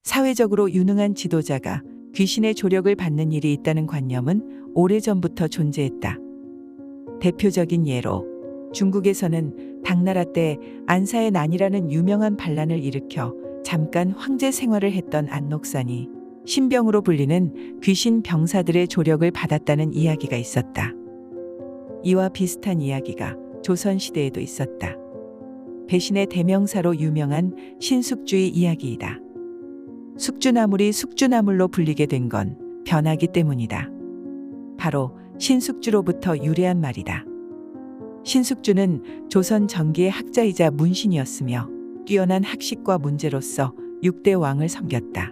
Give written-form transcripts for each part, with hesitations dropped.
사회적으로 유능한 지도자가 귀신의 조력을 받는 일이 있다는 관념은 오래전부터 존재했다. 대표적인 예로 중국에서는 당나라 때 안사의 난이라는 유명한 반란을 일으켜 잠깐 황제 생활을 했던 안록산이 신병으로 불리는 귀신 병사들의 조력을 받았다는 이야기가 있었다. 이와 비슷한 이야기가 조선시대에도 있었다. 배신의 대명사로 유명한 신숙주의 이야기이다. 숙주나물이 숙주나물로 불리게 된 건 변하기 때문이다. 바로 신숙주로부터 유래한 말이다. 신숙주는 조선 전기의 학자이자 문신이었으며 뛰어난 학식과 문제로서 6대 왕을 섬겼다.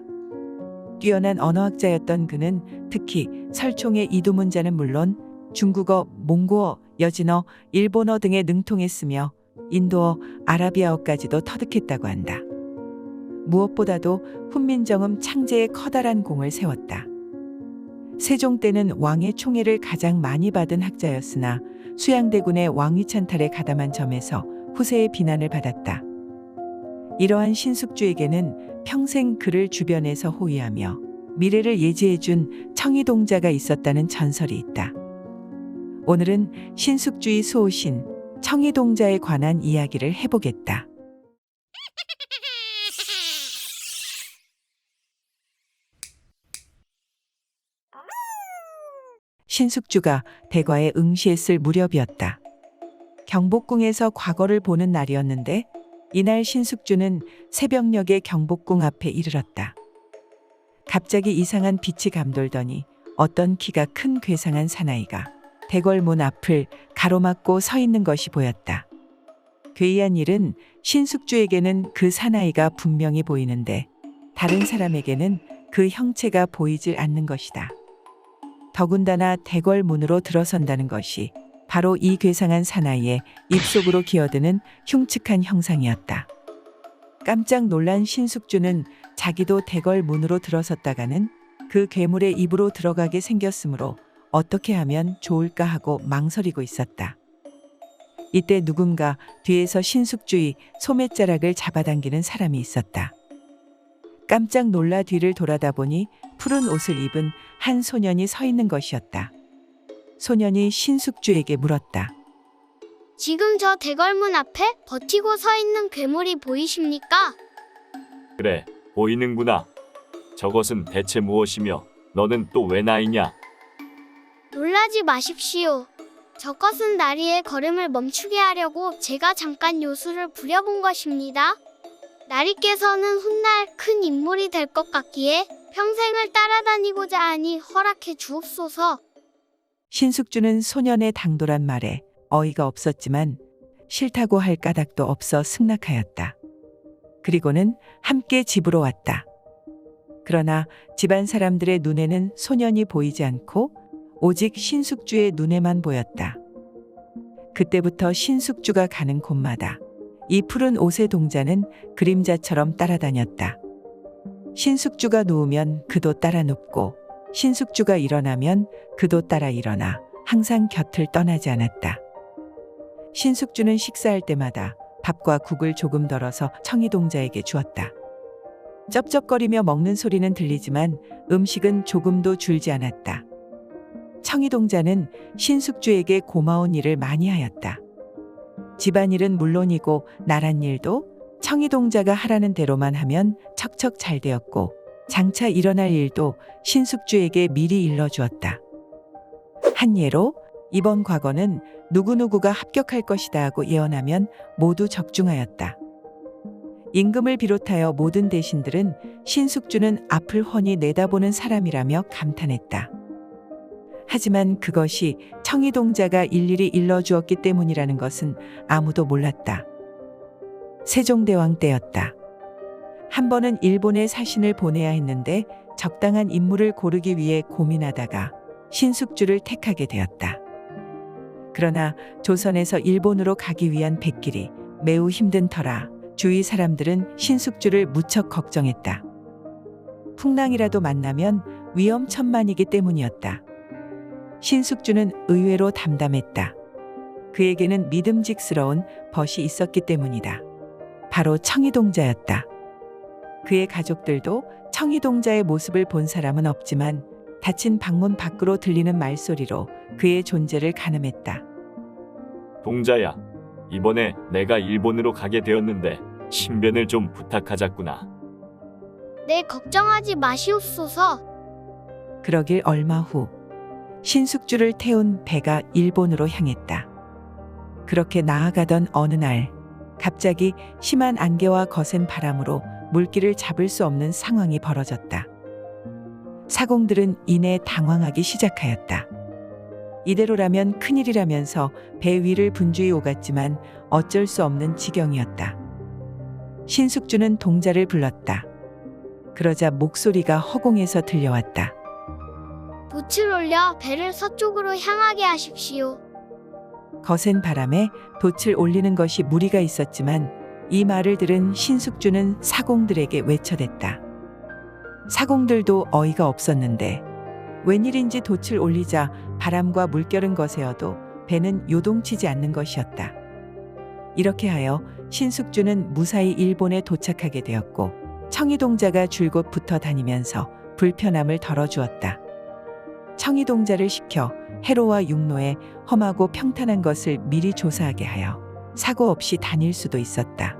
뛰어난 언어학자였던 그는 특히 설총의 이두문자는 물론 중국어, 몽고어, 여진어, 일본어 등에 능통했으며 인도어, 아라비아어까지도 터득했다고 한다. 무엇보다도 훈민정음 창제에 커다란 공을 세웠다. 세종 때는 왕의 총애를 가장 많이 받은 학자였으나 수양대군의 왕위찬탈에 가담한 점에서 후세의 비난을 받았다. 이러한 신숙주에게는 평생 그를 주변에서 호위하며 미래를 예지해준 청이동자가 있었다는 전설이 있다. 오늘은 신숙주의 수호신 청이동자에 관한 이야기를 해보겠다. 신숙주가 대과에 응시했을 무렵이었다. 경복궁에서 과거를 보는 날이었는데 이날 신숙주는 새벽녘에 경복궁 앞에 이르렀다. 갑자기 이상한 빛이 감돌더니 어떤 키가 큰 괴상한 사나이가 대궐문 앞을 가로막고 서 있는 것이 보였다. 괴이한 일은 신숙주에게는 그 사나이가 분명히 보이는데 다른 사람에게는 그 형체가 보이질 않는 것이다. 더군다나 대궐문으로 들어선다는 것이 바로 이 괴상한 사나이의 입속으로 기어드는 흉측한 형상이었다. 깜짝 놀란 신숙주는 자기도 대궐문으로 들어섰다가는 그 괴물의 입으로 들어가게 생겼으므로 어떻게 하면 좋을까 하고 망설이고 있었다. 이때 누군가 뒤에서 신숙주의 소매자락을 잡아당기는 사람이 있었다. 깜짝 놀라 뒤를 돌아다 보니 푸른 옷을 입은 한 소년이 서 있는 것이었다. 소년이 신숙주에게 물었다. 지금 저 대궐문 앞에 버티고 서 있는 괴물이 보이십니까? 그래, 보이는구나. 저것은 대체 무엇이며 너는 또 왜 나이냐? 놀라지 마십시오. 저것은 나리의 걸음을 멈추게 하려고 제가 잠깐 요술을 부려본 것입니다. 나리께서는 훗날 큰 인물이 될 것 같기에 평생을 따라다니고자 하니 허락해 주옵소서. 신숙주는 소년의 당돌한 말에 어이가 없었지만 싫다고 할 까닭도 없어 승낙하였다. 그리고는 함께 집으로 왔다. 그러나 집안 사람들의 눈에는 소년이 보이지 않고 오직 신숙주의 눈에만 보였다. 그때부터 신숙주가 가는 곳마다 이 푸른 옷의 동자는 그림자처럼 따라다녔다. 신숙주가 누우면 그도 따라 눕고 신숙주가 일어나면 그도 따라 일어나 항상 곁을 떠나지 않았다. 신숙주는 식사할 때마다 밥과 국을 조금 덜어서 청이동자에게 주었다. 쩝쩝거리며 먹는 소리는 들리지만 음식은 조금도 줄지 않았다. 청이동자는 신숙주에게 고마운 일을 많이 하였다. 집안일은 물론이고 나란 일도 청이동자가 하라는 대로만 하면 척척 잘 되었고 장차 일어날 일도 신숙주에게 미리 일러주었다. 한 예로 이번 과거는 누구누구가 합격할 것이다 하고 예언하면 모두 적중하였다. 임금을 비롯하여 모든 대신들은 신숙주는 앞을 훤히 내다보는 사람이라며 감탄했다. 하지만 그것이 청이동자가 일일이 일러주었기 때문이라는 것은 아무도 몰랐다. 세종대왕 때였다. 한 번은 일본에 사신을 보내야 했는데 적당한 인물을 고르기 위해 고민하다가 신숙주를 택하게 되었다. 그러나 조선에서 일본으로 가기 위한 백길이 매우 힘든 터라 주위 사람들은 신숙주를 무척 걱정했다. 풍랑이라도 만나면 위험천만이기 때문이었다. 신숙주는 의외로 담담했다. 그에게는 믿음직스러운 벗이 있었기 때문이다. 바로 청이동자였다. 그의 가족들도 청희동자의 모습을 본 사람은 없지만 닫힌 방문 밖으로 들리는 말소리로 그의 존재를 가늠했다. 동자야, 이번에 내가 일본으로 가게 되었는데 신변을 좀 부탁하자꾸나. 네, 걱정하지 마시옵소서. 그러길 얼마 후 신숙주를 태운 배가 일본으로 향했다. 그렇게 나아가던 어느 날 갑자기 심한 안개와 거센 바람으로 물길을 잡을 수 없는 상황이 벌어졌다. 사공들은 이내 당황하기 시작하였다. 이대로라면 큰일이라면서 배 위를 분주히 오갔지만 어쩔 수 없는 지경이었다. 신숙주는 동자를 불렀다. 그러자 목소리가 허공에서 들려왔다. 돛을 올려 배를 서쪽으로 향하게 하십시오. 거센 바람에 돛을 올리는 것이 무리가 있었지만 이 말을 들은 신숙주는 사공들에게 외쳐댔다. 사공들도 어이가 없었는데 웬일인지 돛을 올리자 바람과 물결은 거세어도 배는 요동치지 않는 것이었다. 이렇게 하여 신숙주는 무사히 일본에 도착하게 되었고 청희동자가 줄곧 붙어 다니면서 불편함을 덜어주었다. 청희동자를 시켜 해로와 육로에 험하고 평탄한 것을 미리 조사하게 하여 사고 없이 다닐 수도 있었다.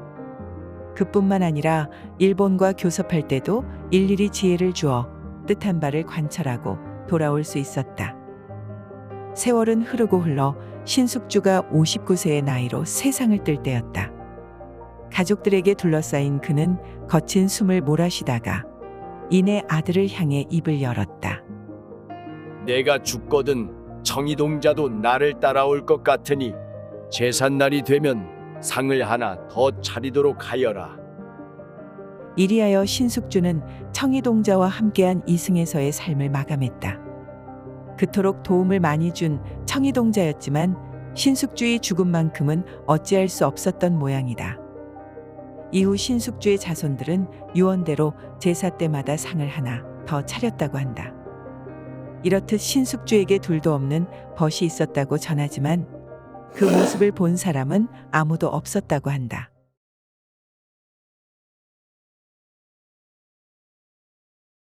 그뿐만 아니라 일본과 교섭할 때도 일일이 지혜를 주어 뜻한 바를 관철하고 돌아올 수 있었다. 세월은 흐르고 흘러 신숙주가 59세의 나이로 세상을 뜰 때였다. 가족들에게 둘러싸인 그는 거친 숨을 몰아쉬다가 이내 아들을 향해 입을 열었다. 내가 죽거든 청희동자도 나를 따라올 것 같으니 제삿날이 되면 상을 하나 더 차리도록 하여라. 이리하여 신숙주는 청희동자와 함께한 이승에서의 삶을 마감했다. 그토록 도움을 많이 준 청희동자였지만 신숙주의 죽음만큼은 어찌할 수 없었던 모양이다. 이후 신숙주의 자손들은 유언대로 제사 때마다 상을 하나 더 차렸다고 한다. 이렇듯 신숙주에게 둘도 없는 벗이 있었다고 전하지만 그 모습을 본 사람은 아무도 없었다고 한다.